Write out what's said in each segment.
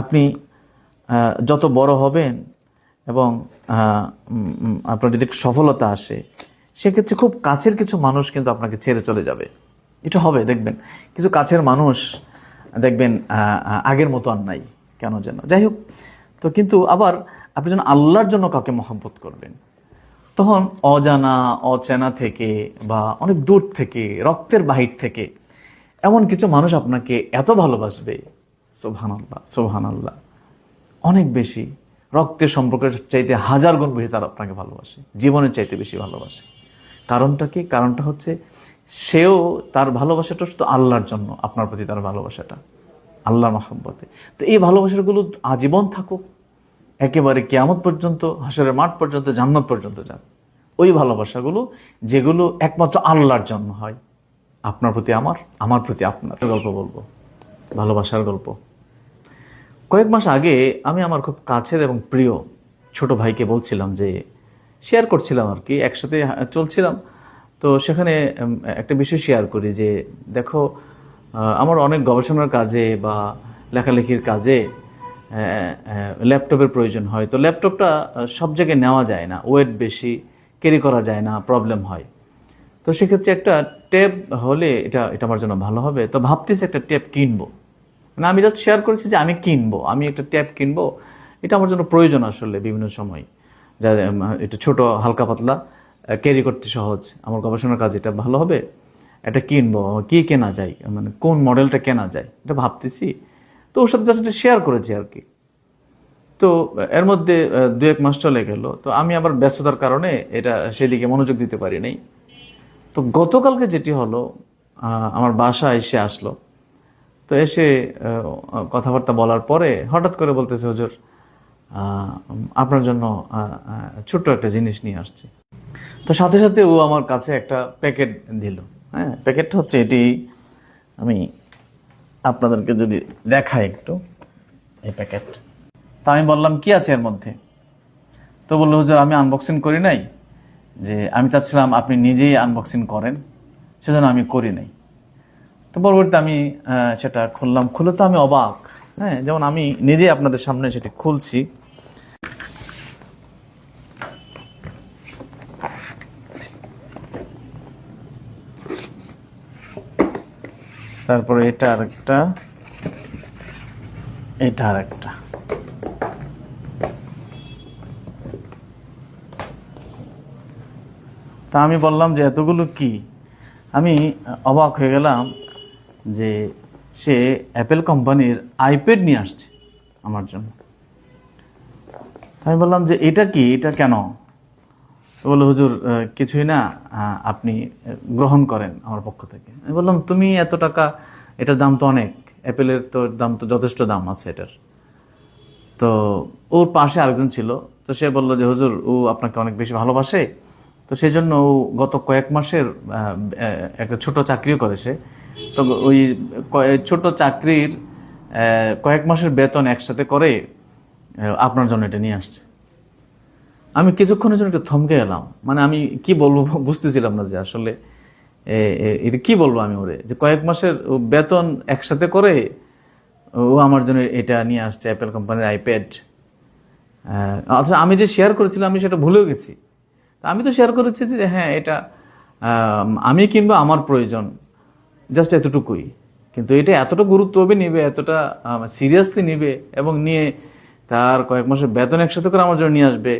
আপনি যত বড় হবেন এবং আপনার যদি একটু সফলতা আসে, সেক্ষেত্রে খুব কাছের কিছু মানুষ কিন্তু আপনাকে ছেড়ে চলে যাবে। এটা হবে, দেখবেন কিছু কাছের মানুষ দেখবেন আগের মতো আর নাই, কেন যেন। যাই হোক, তো কিন্তু আবার আপনি যখন আল্লাহর জন্য কাউকে মহব্বত করবেন, তখন অজানা অচেনা থেকে বা অনেক দূর থেকে, রক্তের বাহির থেকে এমন কিছু মানুষ আপনাকে এত ভালোবাসবে, সুবহানাল্লাহ সুবহানাল্লাহ, অনেক বেশি, রক্তের সম্পর্কের চাইতে 1000 গুণ বেশি তারা আপনাকে ভালোবাসে, জীবনের চাইতে বেশি ভালোবাসে। কারণটা কি? কারণটা হচ্ছে সেও তার ভালোবাসাটা শুধু আল্লাহর জন্য, আপনার প্রতি তার ভালোবাসাটা আল্লাহর মহব্বতে। তো এই ভালোবাসাগুলো আজীবন থাকুক, একেবারে কিয়ামত পর্যন্ত, হাসরের মাঠ পর্যন্ত, জান্নাত পর্যন্ত যান। ওই ভালোবাসাগুলো যেগুলো একমাত্র আল্লাহর জন্য হয়, আপনার প্রতি আমার, আমার প্রতি আপনার। গল্প বলবো, ভালোবাসার গল্প। কয়েক মাস আগে আমি আমার খুব কাছের এবং প্রিয় ছোট ভাইকে বলছিলাম, যে শেয়ার করছিলাম আর কি, একসাথে চলছিলাম, তো সেখানে একটা বিষয় শেয়ার করি যে দেখো, আমার অনেক গবেষণার কাজে বা লেখালেখির কাজে ল্যাপটপের প্রয়োজন হয়। তো ল্যাপটপটা সব জায়গায় নেওয়া যায় না, ওয়েট বেশি, ক্যারি করা যায় না, প্রবলেম হয়। তো সেক্ষেত্রে একটা ট্যাব হলে এটা আমার জন্য ভালো হবে। তো ভাবতেছি একটা ট্যাব কিনবো, মানে আমি জাস্ট শেয়ার করেছি যে আমি কিনবো, আমি একটা ট্যাব কিনবো, এটা আমার জন্য প্রয়োজন আসলে বিভিন্ন সময়, যা এটা ছোট, হালকা পাতলা, ক্যারি করতে সহজ, আমার গবেষণার কাজ এটা ভালো হবে, এটা কিনবো। কি কেনা যায়, মানে কোন মডেলটা কেনা যায়, এটা ভাবতেছি। তো ওর সাথে জাস্ট শেয়ার করেছি আর কি। তো এর মধ্যে 2-1 মাস চলে গেল। তো আমি আবার ব্যস্ততার কারণে এটা সেদিকে মনোযোগ দিতে পারি নাই। তো গতকালকে যেটি হলো, আমার বাসায় এসে আসলো। তো এসে কথাবার্তা বলার পরে হঠাৎ করে বলতেছে, হুজুর আপনার জন্য ছোট্ট একটা জিনিস নিয়ে আসছি। তো সাথে সাথে ও আমার কাছে একটা প্যাকেট দিল। হ্যাঁ, প্যাকেটটা হচ্ছে এটি, আমি আপনাদেরকে যদি দেখাই একটু, এই প্যাকেট। তা আমি বললাম কি আছে এর মধ্যে? তো বললো, হুজুর আমি আনবক্সিং করি নাই, যে আমি চাচ্ছিলাম আপনি নিজেই আনবক্সিং করেন, সেজন্য আমি করি নাই। তো পরবর্তীতে আমি সেটা খুললাম, খুলে তো আমি অবাক। হ্যাঁ, যেমন আমি নিজেই আপনাদের সামনে সেটি খুলছি। তারপরে এটা আরেকটা, এটা আরেকটা। তা আমি বললাম যে এতগুলো কি? আমি অবাক হয়ে গেলাম যে সে অ্যাপেল কোম্পানির আইপ্যাড নিয়ে আসছে আমার জন্য। আমি বললাম যে এটা কি, এটা কেন? তো বললো, হুজুর কিছুই না, আপনি গ্রহণ করেন আমার পক্ষ থেকে। আমি বললাম তুমি এত টাকা, এটার দাম তো অনেক, অ্যাপেলের তো দাম তো যথেষ্ট দাম আছে এটার। তো ওর পাশে আরেকজন ছিল, তো সে বললো যে হুজুর ও আপনাকে অনেক বেশি ভালোবাসে, তো সেই জন্য ও গত কয়েক মাসের একটা ছোট চাকরিও করে সে। তো ওই ছোট চাকরির কয়েক মাসের বেতন একসাথে করে আপনার জন্য এটা নিয়ে আসছে। আমি কিছুক্ষণের জন্য একটু থমকে গেলাম, মানে আমি কি বলবো বুঝতেছিলাম না যে আসলে এটা কি বলবো আমি ওরে, যে কয়েক মাসের বেতন একসাথে করে ও আমার জন্য এটা নিয়ে আসছে, অ্যাপেল কোম্পানির আইপ্যাড। অথচ আমি যে শেয়ার করেছিলাম আমি সেটা ভুলেও গেছি। আমি তো শেয়ার করেছি যে হ্যাঁ এটা আমি কিংবা আমার প্রয়োজন, জাস্ট এতটুকুই। কিন্তু এটা এতটা গুরুত্বভাবে নিবে, এতটা সিরিয়াসলি নিবে, এবং নিয়ে তার কয়েক মাসের বেতন একসাথে করে আমার জন্য নিয়ে আসবে,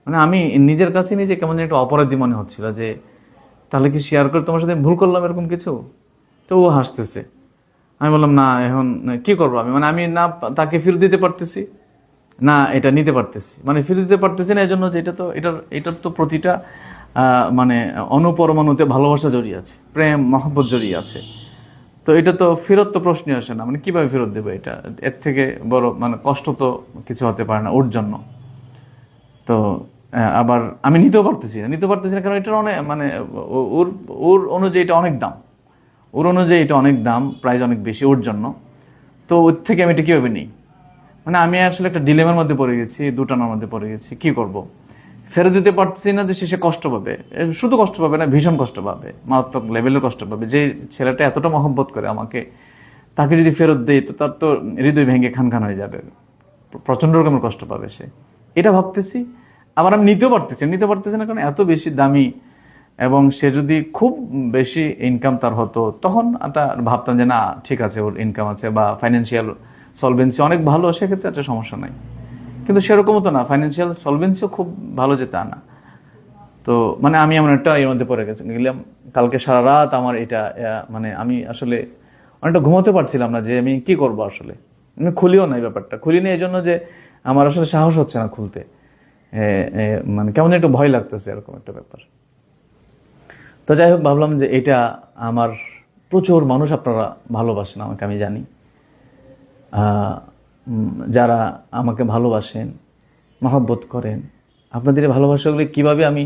মানে আমি নিজের কাছে নিজে কেমন যেন একটা অপরাধী মনে হচ্ছিল, যে তাহলে কি শেয়ার করে তোমার সাথে ভুল করলাম এরকম কিছু? তো ও হাসতেছে। আমি বললাম না, এখন কি করবো আমি, মানে আমি না তাকে ফেরত দিতে পারতেছি, না এটা নিতে পারতেছি, মানে ফেরত দিতে পারতেছি না, এই জন্য যে এটা তো এটার তো প্রতিটা মানে অনুপরমাণুতে ভালোবাসা জড়িয়ে আছে, প্রেম মহব্বত জড়িয়ে আছে। তো এটা তো ফেরত তো প্রশ্নই আসে না, মানে কিভাবে ফেরত দেবে এটা? এর থেকে বড় মানে কষ্ট তো কিছু হতে পারে না ওর জন্য। তো আবার আমি নিতে পারতেছি না, কারণ এটার অনেক মানে ওর ওর অনুযায়ী এটা অনেক দাম, ওর অনুযায়ী এটা অনেক দাম, প্রাইস অনেক বেশি ওর জন্য। তো ওর থেকে আমি এটা কীভাবে নিই? মানে আমি আসলে একটা ডিলেমার মধ্যে পড়ে গেছি, দুটানার মধ্যে পড়ে গেছি, কি করব? ফেরত দিতে পারছি না যে শেষে কষ্ট পাবে, শুধু কষ্ট পাবে না, ভীষণ কষ্ট পাবে, মারাত্মক লেভেলের কষ্ট পাবে, যে ছেলেটা এতটা মহব্বত করে আমাকে, তাকে যদি ফেরত দেয় তো তার তো হৃদয় ভেঙে খান হয়ে যাবে, প্রচণ্ড রকমের কষ্ট পাবে সে। এটা ভাবতেছি। আবার আমি নিতে পারতেছি না, কারণ এত বেশি দামি, এবং সে যদি খুব বেশি ইনকাম তার হতো তখন একটা ভাবতাম যে না ঠিক আছে, ওর ইনকাম আছে বা ফাইন্যান্সিয়াল সলভেন্সি অনেক ভালো, সেক্ষেত্রে একটা সমস্যা নাই। কিন্তু সেরকমও তো না, ফাইন্যান্সিয়াল সলভেন্সিও খুব ভালো যে তা না। তো মানে আমি এমন একটা এর মধ্যে পড়ে গেলাম, কালকে সারা রাত আমার এটা মানে আমি আসলে অনেকটা ঘুমোতে পারছিলাম না যে আমি কি করব আসলে। আমি খুলিও নাই, ব্যাপারটা খুলিনি এই জন্য যে আমার আসলে সাহস হচ্ছে না খুলতে, মানে কেমন একটু ভয় লাগতেছে, এরকম একটা ব্যাপার। তো যাই হোক, ভাবলাম যে এটা আমার প্রচুর মানুষ আপনারা ভালোবাসেন আমাকে, আমি জানি। যারা আমাকে ভালোবাসেন, মহব্বত করেন, আপনাদের এই ভালোবাসাগুলি কীভাবে আমি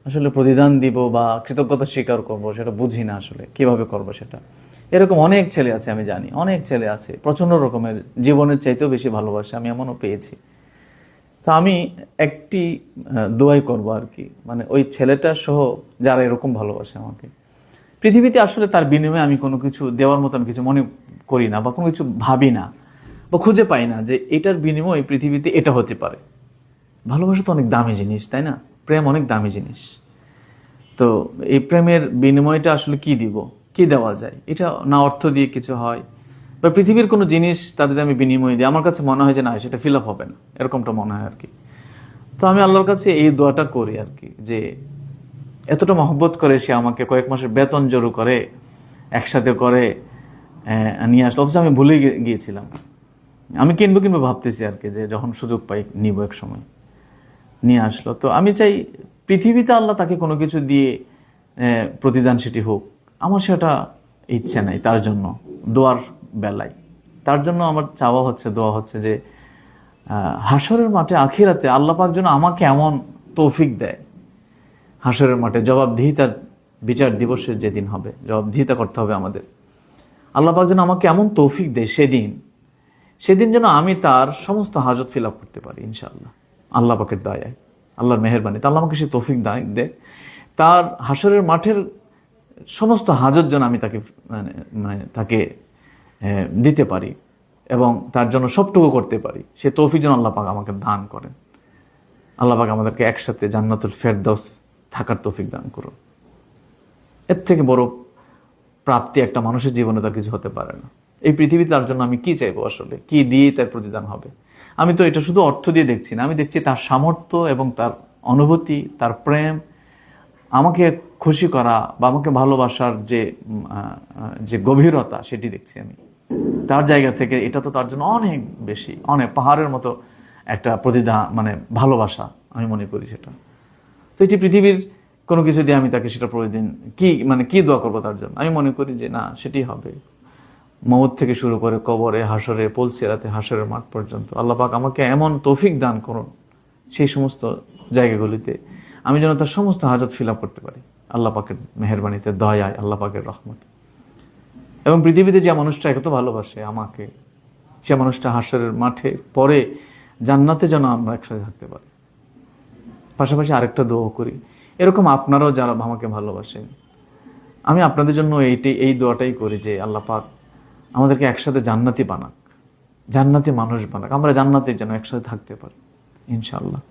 আসলে প্রতিদান দিব বা কৃতজ্ঞতা স্বীকার করব সেটা বুঝি না আসলে, কিভাবে করব সেটা। এরকম অনেক ছেলে আছে, আমি জানি অনেক ছেলে আছে প্রচণ্ড রকমের, জীবনের চাইতেও বেশি ভালোবাসে, আমি এমনও পেয়েছি। তো আমি একটি দোয়াই করব আর কি, মানে ওই ছেলেটা সহ যারা এরকম ভালোবাসে আমাকে, পৃথিবীতে আসলে তার বিনিময়ে আমি কোনো কিছু দেওয়ার মতো আমি কিছু মনে করি না, বা কোনো কিছু ভাবি না বা খুঁজে পাই না যে এটার বিনিময়ে পৃথিবীতে এটা হতে পারে। ভালোবাসা তো অনেক দামি জিনিস, তাই না? প্রেম অনেক দামি জিনিস। তো এই প্রেমের বিনিময়টা আসলে কি দিব, কি দেওয়া যায়? এটা না অর্থ দিয়ে কিছু হয়, বা পৃথিবীর কোনো জিনিস তার যদি আমি বিনিময় দিই, আমার কাছে মনে হয় যে না সেটা ফিল আপ হবে না, এরকমটা মনে হয় আর কি। তো আমি আল্লাহর কাছে এই দোয়াটা করি আর কি, যে এতটা মহব্বত করে সে আমাকে কয়েক মাসের বেতন জড়ো করে একসাথে করে নিয়ে আসলো, অথচ আমি ভুলে গিয়েছিলাম। আমি কিনবো ভাবতেছি আর কি, যে যখন সুযোগ পাই নিব, এক সময় নিয়ে আসলো। তো আমি চাই পৃথিবীতে আল্লাহ তাকে কোনো কিছু দিয়ে প্রতিদান সেটি হোক, আমার সেটা ইচ্ছে নাই তার জন্য। দোয়ার বেলায় তার জন্য আমার চাওয়া হচ্ছে, দোয়া হচ্ছে যে হাসরের মাঠে আখিরাতে আল্লাহ পাক যেন আমাকে এমন তৌফিক দেয়, হাসরের মাঠে জবাবদিহিতার বিচার দিবসের যেদিন হবে, জবাবদিহিতা করতে হবে আমাদের, আল্লাহ পাক যেন আমাকে এমন তৌফিক দেয় সেদিন যেন আমি তার সমস্ত হাজত ফিল আপ করতে পারি ইনশাআল্লাহ, আল্লাহ পাকের দয়ায়, আল্লাহর মেহেরবানিতে আল্লাহ আমাকে সেই তৌফিক দেয়, তার হাসরের মাঠের সমস্ত হাজত যেন আমি তাকে মানে তাকে দিতে পারি, এবং তার জন্য সবটুকু করতে পারি, সে তৌফিক যেন আল্লাহ পাক আমাকে দান করেন। আল্লাহ পাক আমাদেরকে একসাথে জান্নাতুল ফেরদৌস থাকার তৌফিক দান করুন। এর থেকে বড় প্রাপ্তি একটা মানুষের জীবনে তার কিছু হতে পারে না। এই পৃথিবীতে তার জন্য আমি কি চাইবো আসলে, কি দিয়ে তার প্রতিদান হবে? আমি তো এটা শুধু অর্থ দিয়ে দেখছি না, আমি দেখছি তার সামর্থ্য এবং তার অনুভূতি, তার প্রেম, আমাকে খুশি করা বা আমাকে ভালোবাসার যে গভীরতা সেটি দেখছি আমি তার জায়গা থেকে। এটা তো তার জন্য অনেক বেশি, অনেক পাহাড়ের মতো একটা প্রতিদান, মানে ভালোবাসা আমি মনে করি সেটা। তো এটি পৃথিবীর কোনো কিছু দিয়ে আমি তাকে সেটা প্রতিদিন কি দোয়া করবো তার জন্য? আমি মনে করি যে না, সেটি হবে মওত থেকে শুরু করে কবরে, হাসরে, পুলসিরাতে, হাসরের মাঠ পর্যন্ত আল্লাহ পাক আমাকে এমন তৌফিক দান করুন সেই সমস্ত জায়গাগুলিতে আমি যেন তার সমস্ত হাজত ফিল আপ করতে পারি আল্লাহ পাকের মেহেরবানিতে, দয়ায়, আল্লাহ পাকের রহমতে। এবং পৃথিবীতে যে মানুষটা এত ভালোবাসে আমাকে, সে মানুষটা হাসরের মাঠে পরে জান্নাতে যেন আমরা একসাথে থাকতে পারি। পাশাপাশি আরেকটা দোয়া করি, এরকম আপনারাও যারা আমাকে ভালোবাসেন, আমি আপনাদের জন্য এই দোয়াটাই করি যে আল্লাহ পাক আমাদেরকে একসাথে জান্নাতি বানাক, জান্নাতি মানুষ বানাক, আমরা জান্নাতে যেন একসাথে থাকতে পারি ইনশাআল্লাহ।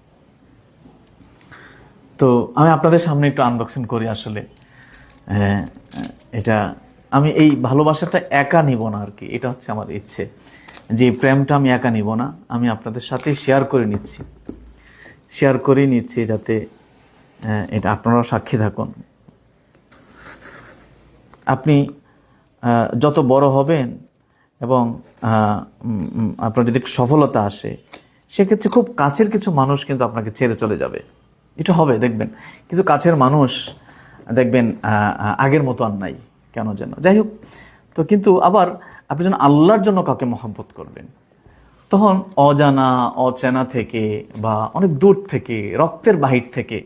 তো আমি আপনাদের সামনে একটু আনবক্সিং করি আসলে। এটা আমি এই ভালোবাসাটা একা নিব না আর কি, এটা হচ্ছে আমার ইচ্ছে, যে প্রেমটা আমি একা নিব না, আমি আপনাদের সাথে শেয়ার করে নিচ্ছি যাতে এটা আপনারাও সাক্ষী থাকুন। আপনি যত বড় হবেন এবং আপনার যদি সফলতা আসে, সেক্ষেত্রে খুব কাছের কিছু মানুষ কিন্তু আপনাকে ছেড়ে চলে যাবে। এটা হবে, দেখবেন কিছু কাছের মানুষ দেখবেন আগের মতো আর নাই, কেন যেন। যাই হোক, তো কিন্তু আবার আপনি যখন আল্লাহর জন্য কাউকে মহব্বত করবেন, তখন অচেনা থেকে বা অনেক দূর থেকে, রক্তের বাহির থেকে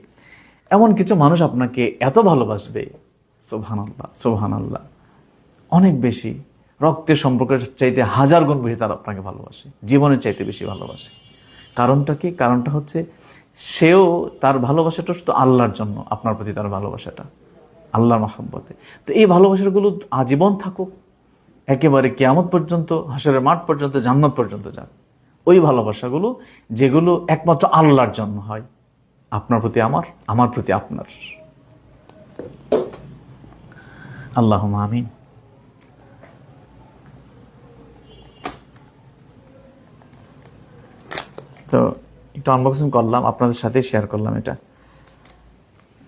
এমন কিছু মানুষ আপনাকে এত ভালোবাসবে, সুবহানাল্লাহ সুবহানাল্লাহ, অনেক বেশি, রক্তের সম্পর্কের চাইতে 1000 গুণ বেশি তারা আপনাকে ভালোবাসে, জীবনের চাইতে বেশি ভালোবাসে। কারণটা কি? কারণটা হচ্ছে সেও তার ভালোবাসাটা শুধু আল্লাহর জন্য, আপনার প্রতি তার ভালোবাসাটা আল্লাহর মহব্বতে। তো এই ভালোবাসাগুলো আজীবন থাকুক, একেবারে কিয়ামত পর্যন্ত, হাসরের মাঠ পর্যন্ত, জান্নাত পর্যন্ত যাক। ওই ভালোবাসাগুলো যেগুলো একমাত্র আল্লাহর জন্য হয়, আপনার প্রতি আমার, আমার প্রতি আপনার। আল্লাহুম্মা আমিন। তো একটু আনবক্সিং করলাম, আপনাদের সাথে শেয়ার করলাম। এটা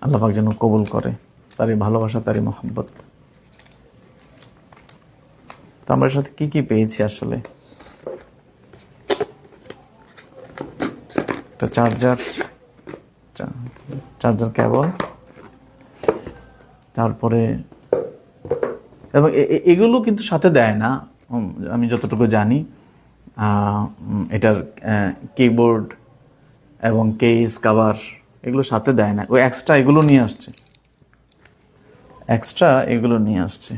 আল্লাহ পাক যেন কবুল করে, তারই ভালোবাসা, তারই মহব্বত। তো আমরা এর সাথে কি কি পেয়েছি আসলে? একটা চার্জার কেবল, তারপরে এবং এগুলো কিন্তু সাথে দেয় না আমি যতটুকু জানি। এটার কিবোর্ড এবং কেস, কভার এগুলো সাথে দেয় না, ওই এক্সট্রা এগুলো নিয়ে আসছে, এক্সট্রা এগুলো নিয়ে আসছে।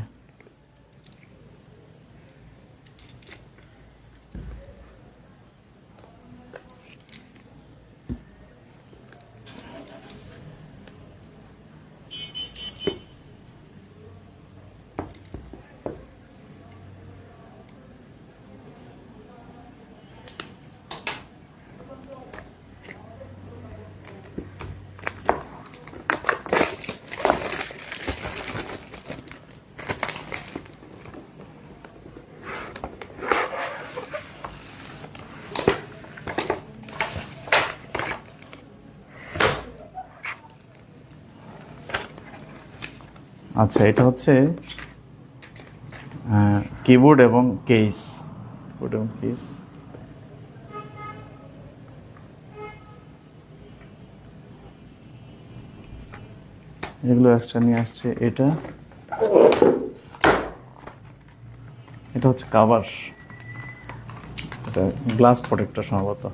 আচ্ছা, এটা হচ্ছে কিবোর্ড এবং কেস, কিবোর্ড এবং কেস। এগুলো এক্সট্রা নিয়ে আসছে। এটা হচ্ছে কভার, এটা গ্লাস প্রোটেক্টর সম্ভবত।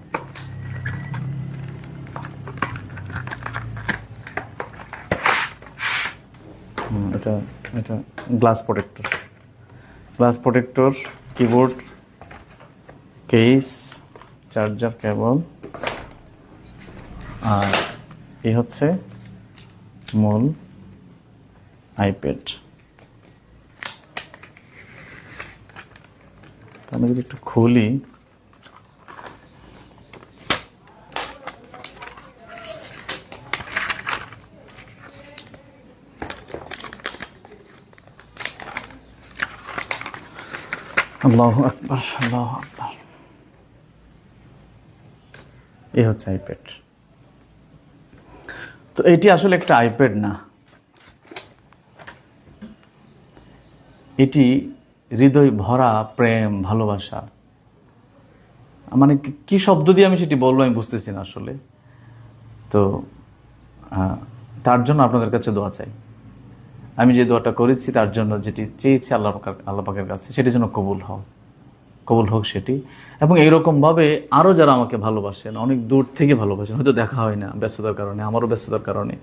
এটা এটা glass protector, keyboard, case, charger cable, আর এই হচ্ছে মূল আইপ্যাড। আমি যদি একটু খুলি, আল্লাহু আকবার, আল্লাহু আকবার। এই হচ্ছে আইপ্যাড। তো এটি আসলে একটা আইপ্যাড না, এটি হৃদয় ভরা প্রেম, ভালোবাসা। মানে কি শব্দ দিয়ে আমি সেটি বলবো আমি বুঝতেছি না আসলে। তো তার জন্য আপনাদের কাছে দোয়া চাই। আমি যে দোয়াটা করেছি তার জন্য, যেটি চেয়েছি আল্লাহ পাকের কাছে, সেটি যেন কবুল হোক সেটি। এবং এইরকমভাবে আরও যারা আমাকে ভালোবাসেন, অনেক দূর থেকে ভালোবাসেন, হয়তো দেখা হয় না ব্যস্ততার কারণে, আমারও ব্যস্ততার কারণে,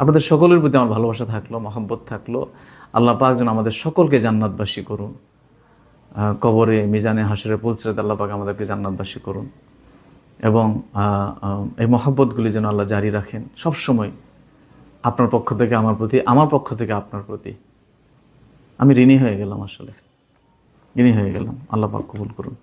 আপনাদের সকলের প্রতি আমার ভালোবাসা থাকলো, মহব্বত থাকলো। আল্লাহ পাক যেন আমাদের সকলকে জান্নাতবাসী করুন, কবরে, মিজানে, হাসরে, পুলসিরাতে আল্লাহ পাক আমাদেরকে জান্নাতবাসী করুন। এবং এই মহব্বতগুলি যেন আল্লাহ জারি রাখেন সবসময়, আপনার পক্ষ থেকে আমার প্রতি, আমার পক্ষ থেকে আপনার প্রতি। আমি ঋণী হয়ে গেলাম, আসলে ঋণী হয়ে গেলাম। আল্লাহ পাক কবুল করুন।